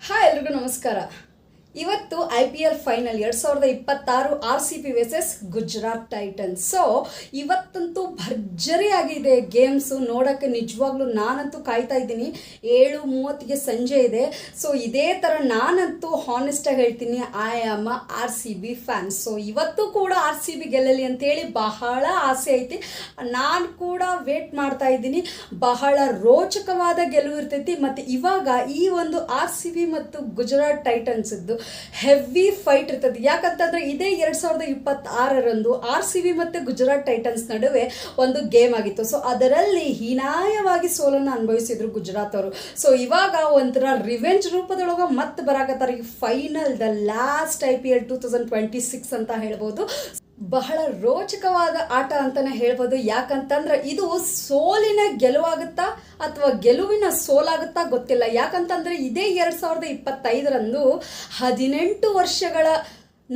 Hi ಎಲ್ರಿಗೂ ನಮಸ್ಕಾರ. ಇವತ್ತು IPL final 2026 RCB versus Gujarat Titans. So ಇವತ್ತಂತೂ ಭರ್ಜರಿಯಾಗಿದೆ ಗೇಮ್ಸು ನೋಡೋಕ್ಕೆ. ನಿಜವಾಗ್ಲೂ ನಾನಂತೂ ಕಾಯ್ತಾ ಇದ್ದೀನಿ. 7:30ಗೆ ಸಂಜೆ ಇದೆ. ಸೊ ಇದೇ ಥರ ನಾನಂತೂ ಹಾನೆಸ್ಟಾಗಿ ಹೇಳ್ತೀನಿ, I am RCB fan. So ಇವತ್ತು ಕೂಡ RCB ಗೆಲ್ಲಲಿ ಅಂತೇಳಿ ಬಹಳ ಆಸೆ ಐತಿ. ನಾನು ಕೂಡ ವೇಟ್ ಮಾಡ್ತಾ ಇದ್ದೀನಿ. ಬಹಳ ರೋಚಕವಾದ ಗೆಲುವು ಇರ್ತೈತಿ. ಮತ್ತು ಇವಾಗ ಈ ಒಂದು RCB ಮತ್ತು ಗುಜರಾತ್ ಟೈಟನ್ಸ್ದು ಹೆವಿ ಫೈಟ್ ಇರ್ತದೆ. ಯಾಕಂತಂದ್ರೆ ಇದೇ 2026ರಂದು RCB ಮತ್ತು ಗುಜರಾತ್ ಟೈಟನ್ಸ್ ನಡುವೆ ಒಂದು ಗೇಮ್ ಆಗಿತ್ತು. ಸೊ ಅದರಲ್ಲಿ ಹೀನಾಯವಾಗಿ ಸೋಲನ್ನು ಅನುಭವಿಸಿದ್ರು ಗುಜರಾತ್ ಅವರು. ಸೊ ಇವಾಗ ಒಂಥರ ರಿವೆಂಜ್ ರೂಪದೊಳಗೆ ಮತ್ತೆ ಬರಾಕತ್ತಾರೆ. ಈ ಫೈನಲ್ ದ ಲಾಸ್ಟ್ IPL 2026 ಅಂತ ಹೇಳ್ಬೋದು. ಬಹಳ ರೋಚಕವಾದ ಆಟ ಅಂತಾನೆ ಹೇಳ್ಬೋದು. ಯಾಕಂತಂದ್ರೆ ಇದು ಸೋಲಿನ ಗೆಲುವಾಗುತ್ತಾ ಅಥವಾ ಗೆಲುವಿನ ಸೋಲಾಗುತ್ತಾ ಗೊತ್ತಿಲ್ಲ. ಯಾಕಂತಂದ್ರೆ ಇದೇ 2025ರಂದು 18 ವರ್ಷಗಳ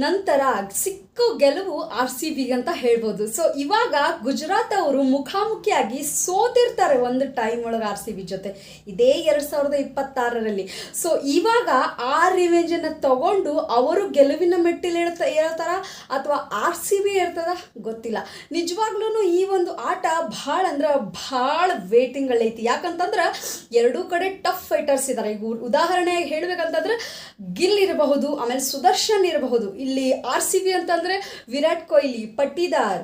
ನಂತರ ಸಿಕ್ಕ ಗೆಲುವು RCB ಅಂತ ಹೇಳ್ಬೋದು. ಸೊ ಇವಾಗ ಗುಜರಾತ್ ಅವರು ಮುಖಾಮುಖಿಯಾಗಿ ಸೋತಿರ್ತಾರೆ ಒಂದು ಟೈಮ್ ಒಳಗೆ RCB ಜೊತೆ, ಇದೇ 2026ರಲ್ಲಿ. ಸೊ ಇವಾಗ ಆ ರಿವೆಂಜನ್ನು ತಗೊಂಡು ಅವರು ಗೆಲುವಿನ ಮೆಟ್ಟಿಲು ಹೇಳ್ತಾರ ಅಥವಾ RCB ಇರ್ತದ ಗೊತ್ತಿಲ್ಲ. ನಿಜವಾಗ್ಲೂ ಈ ಒಂದು ಆಟ ಭಾಳ ಅಂದ್ರೆ ಭಾಳ ವೇಟಿಂಗ್ಗಳೈತಿ. ಯಾಕಂತಂದ್ರೆ ಎರಡೂ ಕಡೆ ಟಫ್ ಫೈಟರ್ಸ್ ಇದ್ದಾರೆ. ಈಗ ಉದಾಹರಣೆಯಾಗಿ ಹೇಳ್ಬೇಕಂತಂದ್ರೆ ಗಿಲ್ ಇರಬಹುದು, ಆಮೇಲೆ ಸುದರ್ಶನ್ ಇರಬಹುದು. ಇಲ್ಲಿ RCB ಅಂತಂದ್ರೆ ವಿರಾಟ್ ಕೊಹ್ಲಿ, ಪಟ್ಟಿದಾರ್,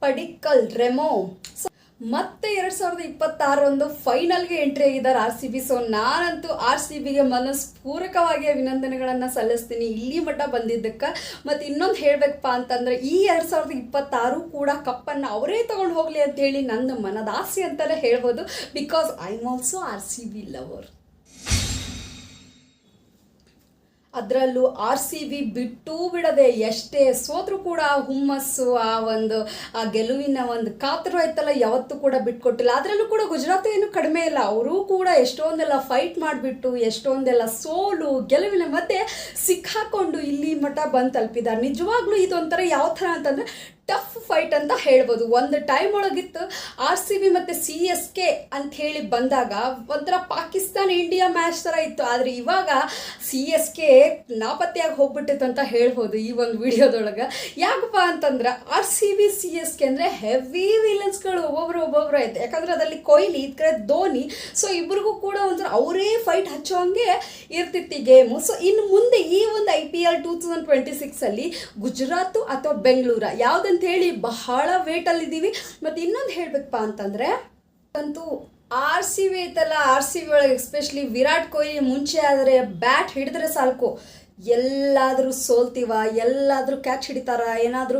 ಪಡಿಕ್ಕಲ್, ರೆಮೋ. ಮತ್ತೆ 2026ರಂದು ಫೈನಲ್ಗೆ ಎಂಟ್ರಿ ಆಗಿದ್ದಾರೆ RCB. ಸೊ ನಾನಂತೂ RCBಗೆ ಮನಸ್ಪೂರ್ವಕವಾಗಿ ಅಭಿನಂದನೆಗಳನ್ನು ಸಲ್ಲಿಸ್ತೀನಿ ಇಲ್ಲಿ ಮಟ್ಟ ಬಂದಿದ್ದಕ್ಕೆ. ಮತ್ತು ಇನ್ನೊಂದು ಹೇಳಬೇಕಪ್ಪ ಅಂತಂದರೆ ಈ 2026 ಕೂಡ ಕಪ್ಪನ್ನು ಅವರೇ ತೊಗೊಂಡು ಹೋಗಲಿ ಅಂತ ಹೇಳಿ ನನ್ನ ಮನದಾಸೆ ಅಂತಲೇ ಹೇಳ್ಬೋದು. Because I am also RCB lover. ಅದರಲ್ಲೂ RCB ಬಿಟ್ಟು ಬಿಡದೆ ಎಷ್ಟೇ ಸೋತ್ರೂ ಕೂಡ ಹುಮ್ಮಸ್ಸು, ಆ ಗೆಲುವಿನ ಒಂದು ಕಾತುರ ಐತಲ್ಲ, ಯಾವತ್ತೂ ಕೂಡ ಬಿಟ್ಕೊಟ್ಟಿಲ್ಲ. ಅದರಲ್ಲೂ ಕೂಡ ಗುಜರಾತ್ ಏನು ಕಡಿಮೆ ಇಲ್ಲ. ಅವರೂ ಕೂಡ ಎಷ್ಟೊಂದೆಲ್ಲ ಫೈಟ್ ಮಾಡಿಬಿಟ್ಟು ಎಷ್ಟೊಂದೆಲ್ಲ ಸೋಲು ಗೆಲುವಿನ ಮಧ್ಯೆ ಸಿಕ್ಕಾಕೊಂಡು ಇಲ್ಲಿ ಮಟ್ಟ ಬಂದು ತಲುಪಿದ್ದಾರೆ. ನಿಜವಾಗ್ಲೂ ಇದೊಂಥರ ಯಾವ ಥರ ಅಂತಂದರೆ ಟಫ್ ಫೈಟ್ ಅಂತ ಹೇಳ್ಬೋದು. ಒಂದು ಟೈಮ್ ಒಳಗಿತ್ತು RCB ಮತ್ತು CSK ಅಂತ ಹೇಳಿ ಬಂದಾಗ ಒಂಥರ ಪಾಕಿಸ್ತಾನ ಇಂಡಿಯಾ ಮ್ಯಾಚ್ ಥರ ಇತ್ತು. ಆದರೆ ಇವಾಗ CSK ನಾಪತ್ತೆಯಾಗಿ ಹೋಗ್ಬಿಟ್ಟಿತ್ತು ಅಂತ ಹೇಳ್ಬೋದು ಈ ಒಂದು ವಿಡಿಯೋದೊಳಗೆ. ಯಾಕಪ್ಪ ಅಂತಂದ್ರೆ RCB CSK ಅಂದರೆ ಹೆವಿ ವಿಲನ್ಸ್ಗಳು ಒಬ್ಬೊಬ್ರು ಐತೆ. ಯಾಕಂದ್ರೆ ಅದರಲ್ಲಿ ಕೊಹ್ಲಿ, ಈ ಕಡೆ ಧೋನಿ. ಸೊ ಇಬ್ರಿಗೂ ಕೂಡ ಒಂಥರ ಅವರೇ ಫೈಟ್ ಹಚ್ಚೋಂಗೆ ಇರ್ತಿತ್ತು ಗೇಮು. ಸೊ ಇನ್ನು ಮುಂದೆ ಈ ಒಂದು IPL 2026ಅಲ್ಲಿ ಗುಜರಾತು ಅಥವಾ ಬೆಂಗಳೂರು ಯಾವುದಂತ ಹೇಳಿ ಬಹಳ ವೇಟಲ್ಲಿದ್ದೀವಿ. ಮತ್ತು ಇನ್ನೊಂದು ಹೇಳಬೇಕಪ್ಪ ಅಂತಂದರೆ ಅಂತೂ RCB ಐತಲ್ಲ, RCB ಒಳಗೆ ಎಸ್ಪೆಷಲಿ ವಿರಾಟ್ ಕೊಹ್ಲಿ ಮುಂಚೆ ಆದರೆ ಬ್ಯಾಟ್ ಹಿಡಿದ್ರೆ ಸಾಕು, ಎಲ್ಲಾದರೂ ಸೋಲ್ತೀವ, ಎಲ್ಲಾದರೂ ಕ್ಯಾಚ್ ಹಿಡಿತಾರ, ಏನಾದರೂ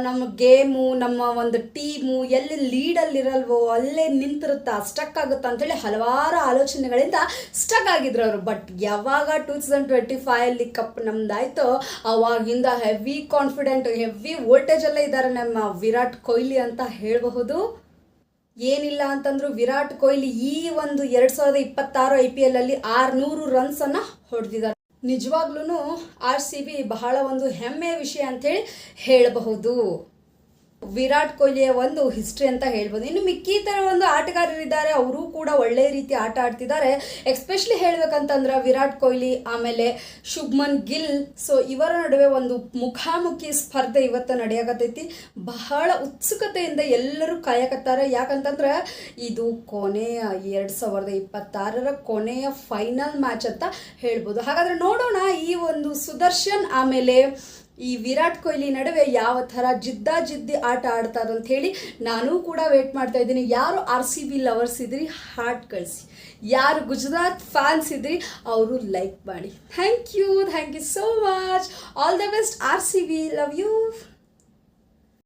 ನಮ್ಮ ಗೇಮು, ನಮ್ಮ ಒಂದು ಟೀಮು ಎಲ್ಲಿ ಲೀಡಲ್ಲಿರಲ್ವೋ ಅಲ್ಲೇ ನಿಂತಿರುತ್ತಾ, ಸ್ಟಕ್ ಆಗುತ್ತಾ ಅಂಥೇಳಿ ಹಲವಾರು ಆಲೋಚನೆಗಳಿಂದ ಸ್ಟಕ್ ಆಗಿದ್ರು ಅವರು. ಬಟ್ ಯಾವಾಗ 2025ಅಲ್ಲಿ ಕಪ್ ನಮ್ದಾಯ್ತೋ ಅವಾಗಿಂದ ಹೆವಿ ಕಾನ್ಫಿಡೆಂಟ್, ಹೆವಿ ವೋಲ್ಟೇಜಲ್ಲೇ ಇದ್ದಾರೆ ನಮ್ಮ ವಿರಾಟ್ ಕೊಹ್ಲಿ ಅಂತ ಹೇಳಬಹುದು. ಏನಿಲ್ಲ ಅಂತಂದ್ರು ವಿರಾಟ್ ಕೊಹ್ಲಿ ಈ ಒಂದು 2026 IPLಲ್ಲಿ 600 ರನ್ಸನ್ನು ಹೊಡೆದಿದ್ದಾರೆ. ನಿಜವಾಗ್ಲೂ RCB ಬಹಳ ಒಂದು ಹೆಮ್ಮೆಯ ವಿಷಯ ಅಂಥೇಳಿ ಹೇಳಬಹುದು. ವಿರಾಟ್ ಕೊಹ್ಲಿಯ ಒಂದು ಹಿಸ್ಟ್ರಿ ಅಂತ ಹೇಳ್ಬೋದು. ಇನ್ನು ಮಿಕ್ಕಿ ಥರ ಒಂದು ಆಟಗಾರರಿದ್ದಾರೆ, ಅವರು ಕೂಡ ಒಳ್ಳೆಯ ರೀತಿ ಆಟ ಆಡ್ತಿದ್ದಾರೆ. ಎಸ್ಪೆಷಲಿ ಹೇಳ್ಬೇಕಂತಂದ್ರೆ ವಿರಾಟ್ ಕೊಹ್ಲಿ, ಆಮೇಲೆ ಶುಭ್ಮನ್ ಗಿಲ್. ಸೊ ಇವರ ನಡುವೆ ಒಂದು ಮುಖಾಮುಖಿ ಸ್ಪರ್ಧೆ ಇವತ್ತು ನಡೆಯಕತ್ತೈತಿ. ಬಹಳ ಉತ್ಸುಕತೆಯಿಂದ ಎಲ್ಲರೂ ಕಾಯಕತ್ತಾರೆ. ಯಾಕಂತಂದ್ರೆ ಇದು ಕೊನೆಯ 2026ರ ಕೊನೆಯ ಫೈನಲ್ ಮ್ಯಾಚ್ ಅಂತ ಹೇಳ್ಬೋದು. ಹಾಗಾದರೆ ನೋಡೋಣ ಈ ಒಂದು ಸುದರ್ಶನ್ ಆಮೇಲೆ ಈ ವಿರಾಟ್ ಕೊಹ್ಲಿ ನಡುವೆ ಯಾವ ಥರ ಜಿದ್ದಿ ಆಟ ಆಡ್ತಾರಂತ ಹೇಳಿ ನಾನು ಕೂಡ ವೇಟ್ ಮಾಡ್ತಾ ಇದ್ದೀನಿ. ಯಾರು RCB ಲವರ್ಸ್ ಇದ್ರಿ ಹಾರ್ಟ್ ಕಳಿಸಿ, ಯಾರು ಗುಜರಾತ್ ಫ್ಯಾನ್ಸ್ ಇದ್ರಿ ಅವರು ಲೈಕ್ ಮಾಡಿ. Thank you so much. All the best RCB. Love you.